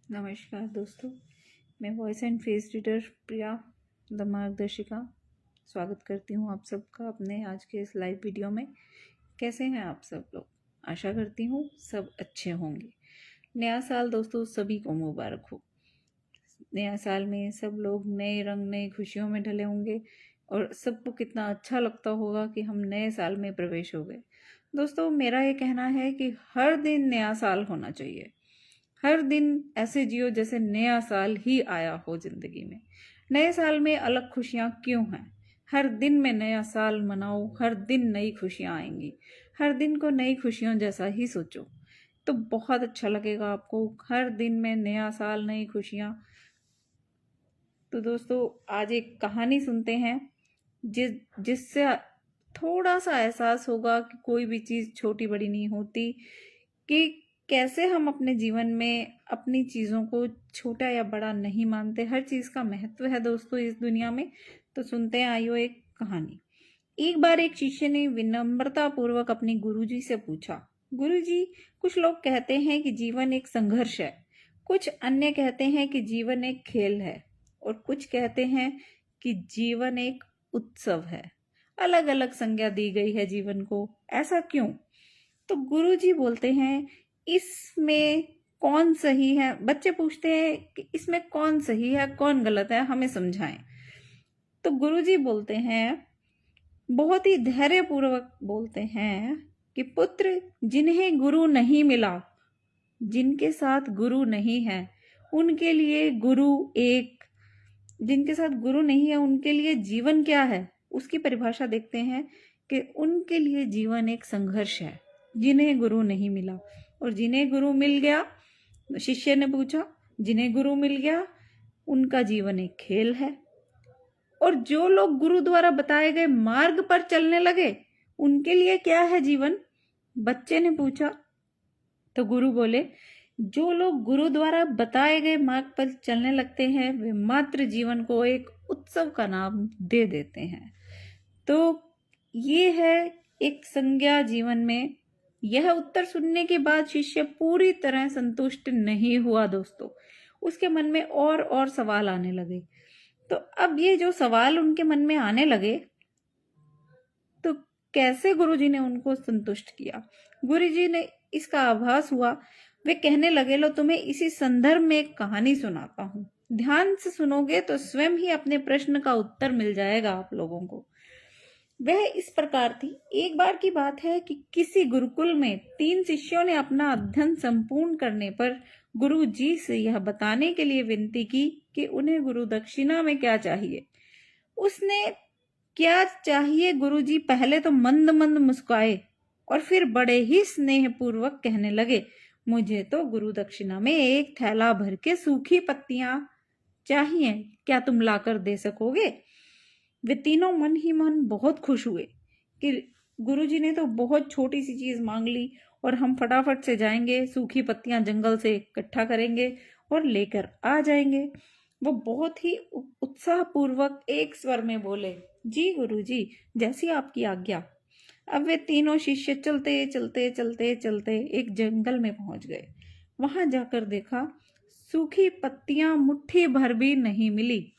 नमस्कार दोस्तों, मैं voice and face reader Priya the मार्गदर्शिका स्वागत करती हूँ आप सबका अपने आज के इस लाइव वीडियो में। कैसे हैं आप सब लोग? आशा करती हूँ सब अच्छे होंगे। नया साल दोस्तों सभी को मुबारक हो। नया साल में सब लोग नए रंग नई खुशियों में ढले होंगे और सबको कितना अच्छा लगता होगा कि हम नए साल में प्रवेश हो गए। दोस्तों मेरा ये कहना है कि हर दिन नया साल होना चाहिए। हर दिन ऐसे जियो जैसे नया साल ही आया हो जिंदगी में। नए साल में अलग खुशियां क्यों हैं? हर दिन में नया साल मनाओ, हर दिन नई खुशियां आएंगी। हर दिन को नई खुशियों जैसा ही सोचो तो बहुत अच्छा लगेगा आपको। हर दिन में नया साल नई खुशियां। तो दोस्तों आज एक कहानी सुनते हैं जिससे थोड़ा सा एहसास होगा कि कोई भी चीज़ छोटी बड़ी नहीं होती, कि कैसे हम अपने जीवन में अपनी चीज़ों को छोटा या बड़ा नहीं मानते। हर चीज़ का महत्व है दोस्तों इस दुनिया में। तो सुनते हैं आइयो एक कहानी। एक बार एक शिष्य ने विनम्रता पूर्वक अपने गुरुजी से पूछा, गुरुजी, कुछ लोग कहते हैं कि जीवन एक संघर्ष है, कुछ अन्य कहते हैं कि जीवन एक खेल है, और कुछ कहते हैं कि जीवन एक उत्सव है। अलग अलग संज्ञा दी गई है जीवन को, ऐसा क्यों? तो गुरुजी बोलते हैं, इसमें कौन सही है? बच्चे पूछते हैं कि इसमें कौन सही है कौन गलत है, हमें समझाएं। तो गुरुजी बोलते हैं, बहुत ही धैर्यपूर्वक बोलते हैं कि पुत्र, जिन्हें गुरु नहीं मिला, जिनके साथ गुरु नहीं है, उनके लिए गुरु एक, जिनके साथ गुरु नहीं है उनके लिए जीवन क्या है? उसकी परिभाषा देखते हैं कि उनके लिए जीवन एक संघर्ष है, जिन्हें गुरु नहीं मिला। और जिन्हें गुरु मिल गया, शिष्य ने पूछा, जिन्हें गुरु मिल गया उनका जीवन एक खेल है। और जो लोग गुरु द्वारा बताए गए मार्ग पर चलने लगे उनके लिए क्या है जीवन? बच्चे ने पूछा। तो गुरु बोले, जो लोग गुरु द्वारा बताए गए मार्ग पर चलने लगते हैं वे मात्र जीवन को एक उत्सव का नाम दे देते हैं। तो ये है एक संज्ञा जीवन में। यह उत्तर सुनने के बाद शिष्य पूरी तरह संतुष्ट नहीं हुआ दोस्तों। उसके मन में और सवाल आने लगे। तो अब ये जो सवाल उनके मन में आने लगे, तो कैसे गुरुजी ने उनको संतुष्ट किया? गुरुजी ने इसका आभास हुआ। वे कहने लगे, लो तुम्हें इसी संदर्भ में एक कहानी सुनाता हूं, ध्यान से सुनोगे तो स्वयं ही अपने प्रश्न का उत्तर मिल जाएगा आप लोगों को। वह इस प्रकार थी। एक बार की बात है कि किसी गुरुकुल में 3 शिष्यों ने अपना अध्ययन संपूर्ण करने पर गुरु जी से यह बताने के लिए विनती की कि उन्हें गुरु दक्षिणा में क्या चाहिए। उसने क्या चाहिए गुरुजी पहले तो मंद मंद मुस्कुराए और फिर बड़े ही स्नेह पूर्वक कहने लगे, मुझे तो गुरु दक्षिणा में एक थैला भर के सूखी पत्तियां चाहिए, क्या तुम लाकर दे सकोगे? वे तीनों मन ही मन बहुत खुश हुए कि गुरुजी ने तो बहुत छोटी सी चीज मांग ली और हम फटाफट से जाएंगे, सूखी पत्तियां जंगल से इकट्ठा करेंगे और लेकर आ जाएंगे। वो बहुत ही उत्साहपूर्वक एक स्वर में बोले, जी गुरुजी, जैसी आपकी आज्ञा। अब वे तीनों शिष्य चलते चलते चलते चलते एक जंगल में पहुंच गए। वहां जाकर देखा, सूखी पत्तियां मुट्ठी भर भी नहीं मिली।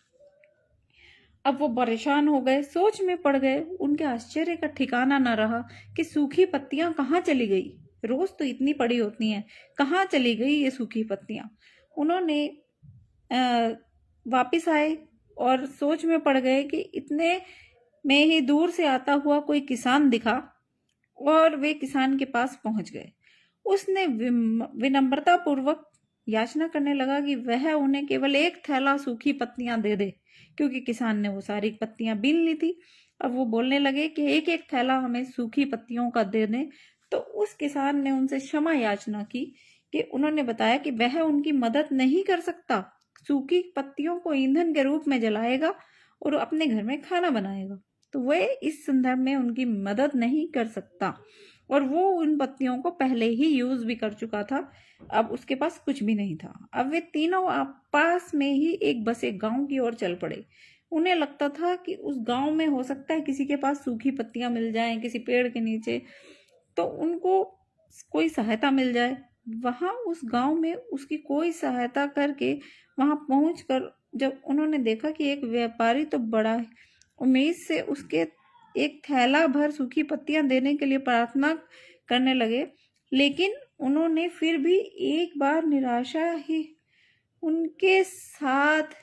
अब वो परेशान हो गए, सोच में पड़ गए। उनके आश्चर्य का ठिकाना न रहा कि सूखी पत्तियां कहाँ चली गई। रोज तो इतनी पड़ी होती हैं, कहाँ चली गई ये सूखी पत्तियां? उन्होंने वापिस आए और सोच में पड़ गए कि इतने में ही दूर से आता हुआ कोई किसान दिखा और वे किसान के पास पहुंच गए। उसने विनम्रता पूर्वक याचना करने लगा कि वह उन्हें केवल एक थैला सूखी पत्तियां दे दे, क्योंकि किसान ने वो सारी पत्तियां बीन ली थी। अब वो बोलने लगे कि एक एक थैला हमें सूखी पत्तियों का दे दें। तो उस किसान ने उनसे क्षमा याचना की कि उन्होंने बताया कि वह उनकी मदद नहीं कर सकता, सूखी पत्तियों को ईंधन के रूप में जलाएगा और अपने घर में खाना बनाएगा, तो वह इस संदर्भ में उनकी मदद नहीं कर सकता। और वो उन पत्तियों को पहले ही यूज भी कर चुका था, अब उसके पास कुछ भी नहीं था। अब वे तीनों पास में ही एक बसे गांव की ओर चल पड़े। उन्हें लगता था कि उस गांव में हो सकता है किसी के पास सूखी पत्तियां मिल जाएं, किसी पेड़ के नीचे, तो उनको कोई सहायता मिल जाए। वहां उस गांव में उसकी कोई सहायता करके वहां पहुंचकर जब उन्होंने देखा कि एक व्यापारी तो बड़ा उम्मीद से उसके एक थैला भर सूखी पत्तियां देने के लिए प्रार्थना करने लगे, लेकिन उन्होंने फिर भी एक बार निराशा ही उनके साथ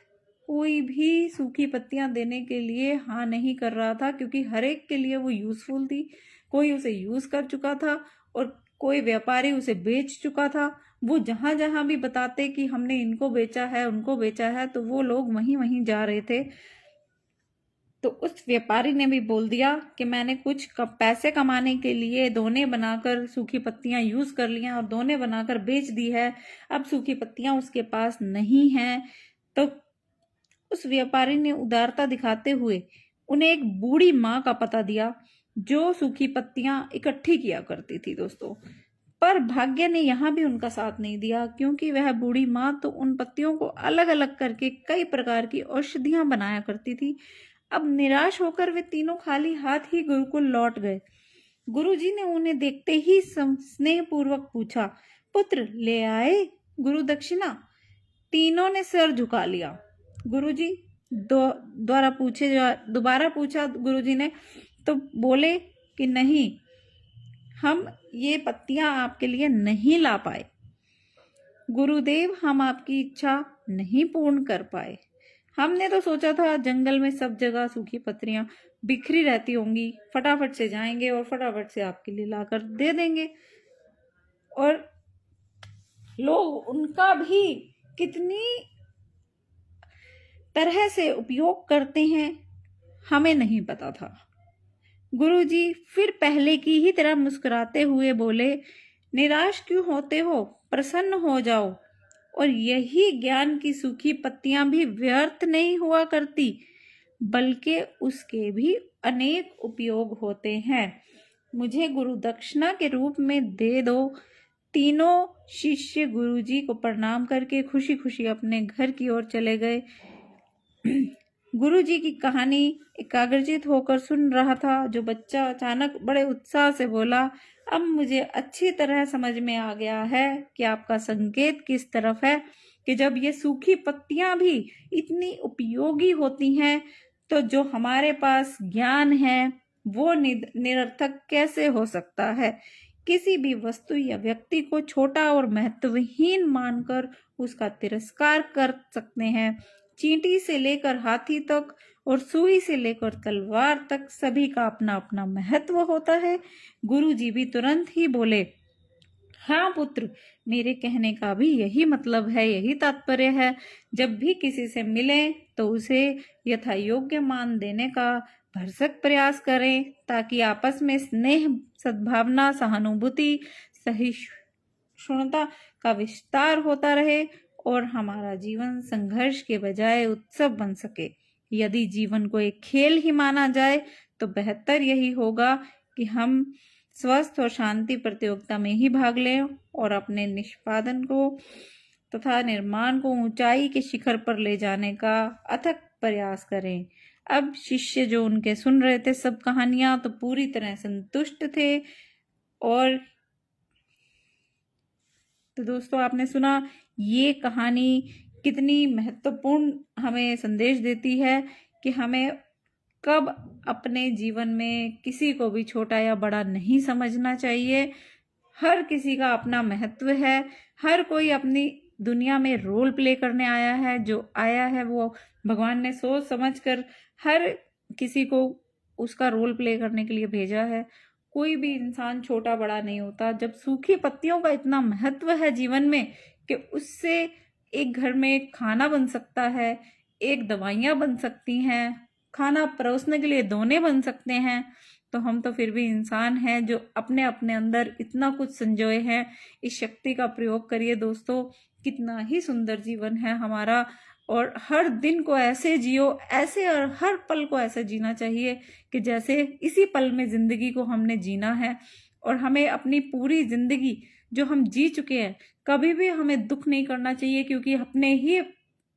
कोई भी सूखी पत्तियां देने के लिए हाँ नहीं कर रहा था, क्योंकि हर एक के लिए वो यूजफुल थी। कोई उसे यूज कर चुका था और कोई व्यापारी उसे बेच चुका था। वो जहां जहां भी बताते कि हमने इनको बेचा है उनको बेचा है, तो वो लोग वहीं वहीं जा रहे थे। तो उस व्यापारी ने भी बोल दिया कि मैंने कुछ पैसे कमाने के लिए दोने बनाकर सूखी पत्तियां यूज कर लिया और दोने बनाकर बेच दी है, अब सूखी पत्तियां उसके पास नहीं हैं। तो उस व्यापारी ने उदारता दिखाते हुए उन्हें एक बूढ़ी माँ का पता दिया जो सूखी पत्तियां इकट्ठी किया करती थी दोस्तों। पर भाग्य ने यहाँ भी उनका साथ नहीं दिया, क्योंकि वह बूढ़ी माँ तो उन पत्तियों को अलग अलग करके कई प्रकार की औषधियां बनाया करती थी। अब निराश होकर वे तीनों खाली हाथ ही गुरुकुल लौट गए। गुरुजी ने उन्हें देखते ही स्नेहपूर्वक पूछा, पुत्र ले आए गुरु दक्षिणा? तीनों ने सिर झुका लिया। गुरुजी दोबारा पूछा गुरुजी ने, तो बोले कि नहीं, हम ये पत्तियां आपके लिए नहीं ला पाए। गुरुदेव, हम आपकी इच्छा नहीं पूर्ण कर पाए। हमने तो सोचा था जंगल में सब जगह सूखी पत्तियां बिखरी रहती होंगी, फटाफट से जाएंगे और फटाफट से आपके लिए लाकर दे देंगे। और लोग उनका भी कितनी तरह से उपयोग करते हैं हमें नहीं पता था। गुरुजी फिर पहले की ही तरह मुस्कुराते हुए बोले, निराश क्यों होते हो, प्रसन्न हो जाओ। और यही ज्ञान की सूखी पत्तियां भी व्यर्थ नहीं हुआ करती, बल्कि उसके भी अनेक उपयोग होते हैं। मुझे गुरु दक्षिणा के रूप में दे दो। तीनों शिष्य गुरुजी को प्रणाम करके खुशी खुशी अपने घर की ओर चले गए। गुरुजी की कहानी एकाग्रचित होकर सुन रहा था जो बच्चा अचानक बड़े उत्साह से बोला, अब मुझे अच्छी तरह समझ में आ गया है कि आपका संकेत किस तरफ है, कि जब ये सूखी पत्तियां भी इतनी उपयोगी होती हैं, तो जो हमारे पास ज्ञान है वो निरर्थक कैसे हो सकता है। किसी भी वस्तु या व्यक्ति को छोटा और महत्वहीन मानकर उसका तिरस्कार कर सकते हैं। चींटी से लेकर हाथी तक और सुई से लेकर तलवार तक सभी का अपना अपना महत्व होता है। गुरुजी भी तुरंत ही बोले, हाँ पुत्र, मेरे कहने का भी यही मतलब है, यही तात्पर्य है। जब भी किसी से मिले तो उसे यथा योग्य मान देने का भरसक प्रयास करें, ताकि आपस में स्नेह, सद्भावना, सहानुभूति, सहिष्णुता का विस्तार होता रहे और हमारा जीवन संघर्ष के बजाय उत्सव बन सके। यदि जीवन को एक खेल ही माना जाए तो बेहतर यही होगा कि हम स्वस्थ और शांति प्रतियोगिता में ही भाग लें और अपने निष्पादन को तथा निर्माण को ऊंचाई के शिखर पर ले जाने का अथक प्रयास करें। अब शिष्य जो उनके सुन रहे थे सब कहानियां, तो पूरी तरह संतुष्ट थे। और तो दोस्तों, आपने सुना ये कहानी कितनी महत्वपूर्ण हमें संदेश देती है कि हमें कब अपने जीवन में किसी को भी छोटा या बड़ा नहीं समझना चाहिए। हर किसी का अपना महत्व है। हर कोई अपनी दुनिया में रोल प्ले करने आया है। जो आया है वो भगवान ने सोच समझकर हर किसी को उसका रोल प्ले करने के लिए भेजा है। कोई भी इंसान छोटा बड़ा नहीं होता। जब सूखी पत्तियों का इतना महत्व है जीवन में कि उससे एक घर में खाना बन सकता है, एक दवाइयाँ बन सकती हैं, खाना परोसने के लिए दोने बन सकते हैं, तो हम तो फिर भी इंसान हैं जो अपने अपने अंदर इतना कुछ संजोए हैं। इस शक्ति का प्रयोग करिए दोस्तों। कितना ही सुंदर जीवन है हमारा, और हर दिन को ऐसे जियो, ऐसे, और हर पल को ऐसे जीना चाहिए कि जैसे इसी पल में जिंदगी को हमने जीना है। और हमें अपनी पूरी जिंदगी जो हम जी चुके हैं, कभी भी हमें दुख नहीं करना चाहिए, क्योंकि अपने ही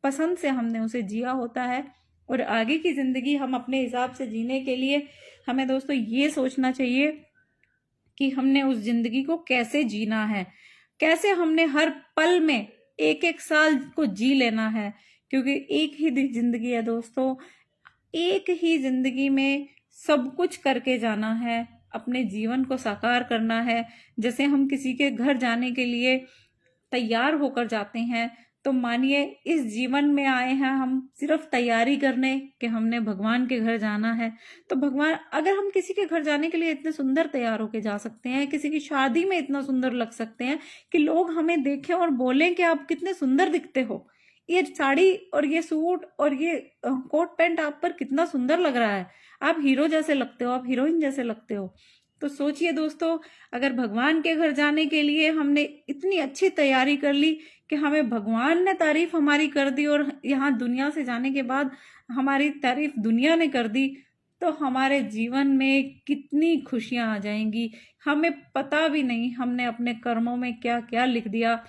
पसंद से हमने उसे जिया होता है। और आगे की जिंदगी हम अपने हिसाब से जीने के लिए हमें दोस्तों ये सोचना चाहिए कि हमने उस जिंदगी को कैसे जीना है। कैसे हमने हर पल में एक एक साल को जी लेना है, क्योंकि एक ही जिंदगी है दोस्तों। एक ही जिंदगी में सब कुछ करके जाना है, अपने जीवन को साकार करना है। जैसे हम किसी के घर जाने के लिए तैयार होकर जाते हैं, तो मानिए इस जीवन में आए हैं हम सिर्फ तैयारी करने कि हमने भगवान के घर जाना है। तो भगवान, अगर हम किसी के घर जाने के लिए इतने सुंदर तैयार होके जा सकते हैं, किसी की शादी में इतना सुंदर लग सकते हैं कि लोग हमें देखें और बोलें कि आप कितने सुंदर दिखते हो, ये साड़ी और ये सूट और ये कोट पैंट आप पर कितना सुंदर लग रहा है, आप हीरो जैसे लगते हो, आप हीरोइन जैसे लगते हो। तो सोचिए दोस्तों, अगर भगवान के घर जाने के लिए हमने इतनी अच्छी तैयारी कर ली कि हमें भगवान ने तारीफ हमारी कर दी और यहाँ दुनिया से जाने के बाद हमारी तारीफ दुनिया ने कर दी, तो हमारे जीवन में कितनी खुशियां आ जाएंगी, हमें पता भी नहीं हमने अपने कर्मों में क्या क्या लिख दिया।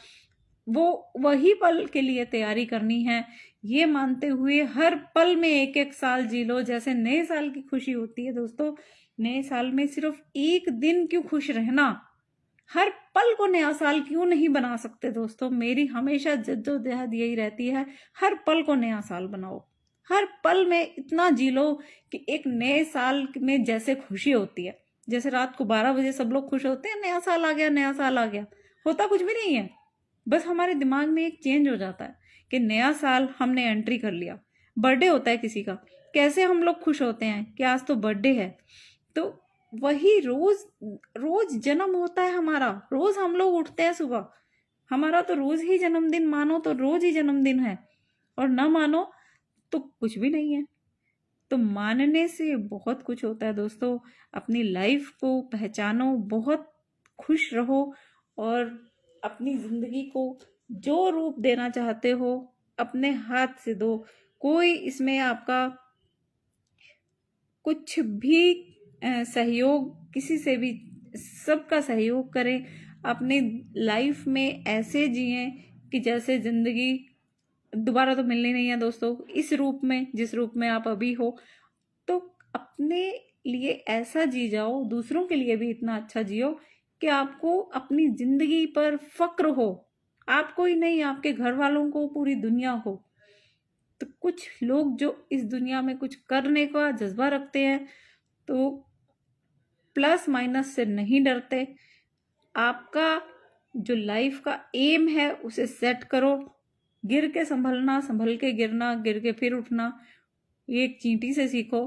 वो वही पल के लिए तैयारी करनी है, ये मानते हुए हर पल में एक एक साल जी लो। जैसे नए साल की खुशी होती है दोस्तों, नए साल में सिर्फ एक दिन क्यों खुश रहना, हर पल को नया साल क्यों नहीं बना सकते दोस्तों। मेरी हमेशा जद्दोजहद यही रहती है, हर पल को नया साल बनाओ, हर पल में इतना जी लो कि एक नए साल में जैसे खुशी होती है, जैसे रात को 12 बजे सब लोग खुश होते हैं, नया साल आ गया, नया साल आ गया। होता कुछ भी नहीं है, बस हमारे दिमाग में एक चेंज हो जाता है कि नया साल हमने एंट्री कर लिया। बर्थडे होता है किसी का, कैसे हम लोग खुश होते हैं कि आज तो बर्थडे है। तो वही रोज रोज जन्म होता है हमारा, रोज हम लोग उठते हैं सुबह, हमारा तो रोज ही जन्मदिन, मानो तो रोज ही जन्मदिन है, और ना मानो तो कुछ भी नहीं है। तो मानने से बहुत कुछ होता है दोस्तों। अपनी लाइफ को पहचानो, बहुत खुश रहो और अपनी जिंदगी को जो रूप देना चाहते हो अपने हाथ से दो। कोई इसमें आपका कुछ भी सहयोग किसी से भी, सबका सहयोग करें, अपने लाइफ में ऐसे जिए कि जैसे जिंदगी दोबारा तो मिलनी नहीं है दोस्तों इस रूप में, जिस रूप में आप अभी हो। तो अपने लिए ऐसा जी जाओ, दूसरों के लिए भी इतना अच्छा जियो कि आपको अपनी जिंदगी पर फक्र हो, आपको ही नहीं आपके घर वालों को, पूरी दुनिया को। तो कुछ लोग जो इस दुनिया में कुछ करने का जज्बा रखते हैं, तो प्लस माइनस से नहीं डरते। आपका जो लाइफ का एम है उसे सेट करो, गिर के संभलना, संभल के गिरना, गिर के फिर उठना, ये एक चींटी से सीखो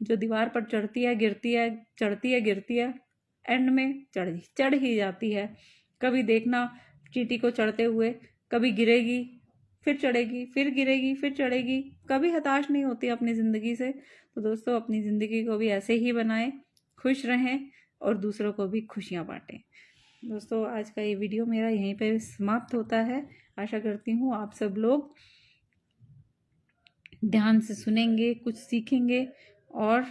जो दीवार पर चढ़ती है, गिरती है, चढ़ती है, गिरती है, एंड में चढ़ ही जाती है। कभी देखना चींटी को चढ़ते हुए, कभी गिरेगी फिर चढ़ेगी, फिर गिरेगी फिर चढ़ेगी, कभी हताश नहीं होती अपनी ज़िंदगी से। तो दोस्तों अपनी ज़िंदगी को भी ऐसे ही बनाएं, खुश रहें और दूसरों को भी खुशियाँ बांटें। दोस्तों आज का ये वीडियो मेरा यहीं पे समाप्त होता है। आशा करती हूँ आप सब लोग ध्यान से सुनेंगे, कुछ सीखेंगे, और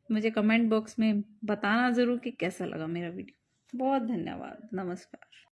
मुझे कमेंट बॉक्स में बताना ज़रूर कि कैसा लगा मेरा वीडियो। बहुत धन्यवाद, नमस्कार।